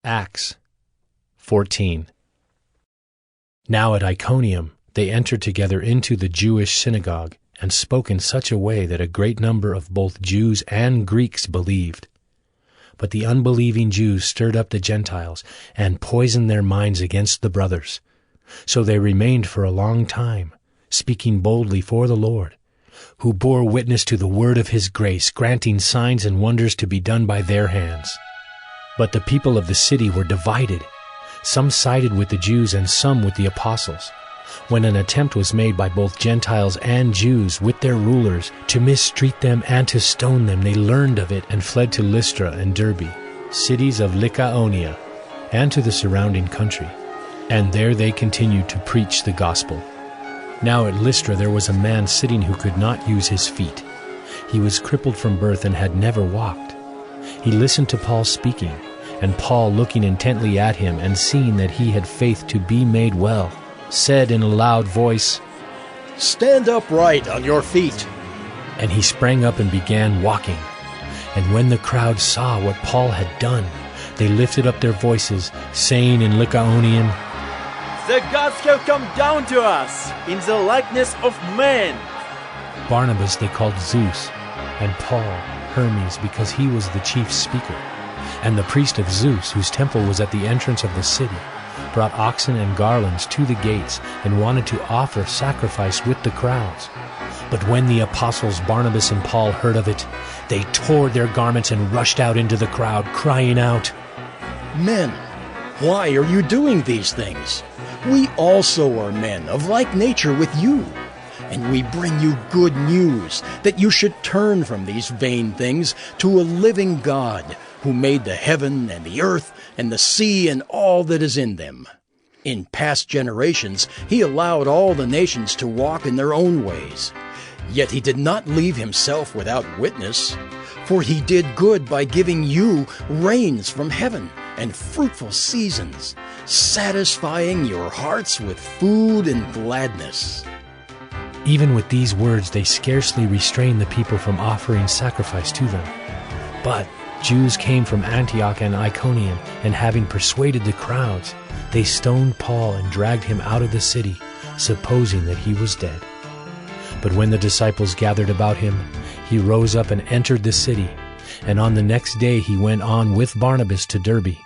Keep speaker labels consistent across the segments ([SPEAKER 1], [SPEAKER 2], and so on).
[SPEAKER 1] Acts 14. Now at Iconium they entered together into the Jewish synagogue, and spoke in such a way that a great number of both Jews and Greeks believed. But the unbelieving Jews stirred up the Gentiles, and poisoned their minds against the brothers. So they remained for a long time, speaking boldly for the Lord, who bore witness to the word of his grace, granting signs and wonders to be done by their hands. But the people of the city were divided. Some sided with the Jews and some with the apostles. When an attempt was made by both Gentiles and Jews with their rulers to mistreat them and to stone them, they learned of it and fled to Lystra and Derbe, cities of Lycaonia, and to the surrounding country. And there they continued to preach the gospel. Now at Lystra there was a man sitting who could not use his feet. He was crippled from birth and had never walked. He listened to Paul speaking, and Paul, looking intently at him and seeing that he had faith to be made well, said in a loud voice,
[SPEAKER 2] "Stand upright on your feet."
[SPEAKER 1] And he sprang up and began walking. And when the crowd saw what Paul had done, they lifted up their voices, saying in Lycaonian,
[SPEAKER 3] "The gods have come down to us in the likeness of men."
[SPEAKER 1] Barnabas they called Zeus, and Paul Hermes, because he was the chief speaker. And the priest of Zeus, whose temple was at the entrance of the city, brought oxen and garlands to the gates, and wanted to offer sacrifice with the crowds. But when the apostles Barnabas and Paul heard of it, they tore their garments and rushed out into the crowd, crying out,
[SPEAKER 2] "Men, why are you doing these things? We also are men of like nature with you. And we bring you good news, that you should turn from these vain things to a living God, who made the heaven and the earth and the sea and all that is in them. In past generations he allowed all the nations to walk in their own ways. Yet he did not leave himself without witness, for he did good by giving you rains from heaven and fruitful seasons, satisfying your hearts with food and gladness."
[SPEAKER 1] Even with these words they scarcely restrained the people from offering sacrifice to them. But Jews came from Antioch and Iconium, and having persuaded the crowds, they stoned Paul and dragged him out of the city, supposing that he was dead. But when the disciples gathered about him, he rose up and entered the city, and on the next day he went on with Barnabas to Derbe.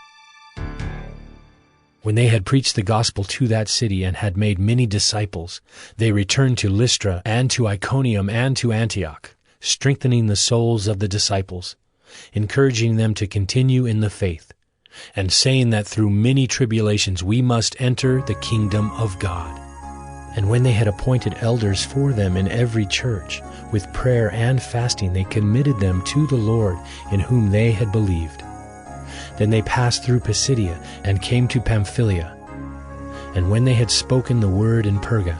[SPEAKER 1] When they had preached the gospel to that city and had made many disciples, they returned to Lystra and to Iconium and to Antioch, strengthening the souls of the disciples, encouraging them to continue in the faith, and saying that through many tribulations we must enter the kingdom of God. And when they had appointed elders for them in every church, with prayer and fasting they committed them to the Lord in whom they had believed. Then they passed through Pisidia and came to Pamphylia. And when they had spoken the word in Perga,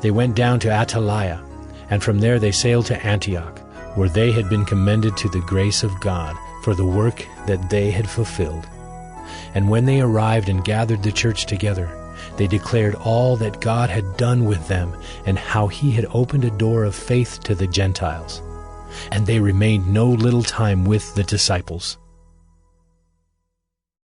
[SPEAKER 1] they went down to Attalia, and from there they sailed to Antioch, where they had been commended to the grace of God for the work that they had fulfilled. And when they arrived and gathered the church together, they declared all that God had done with them, and how he had opened a door of faith to the Gentiles. And they remained no little time with the disciples.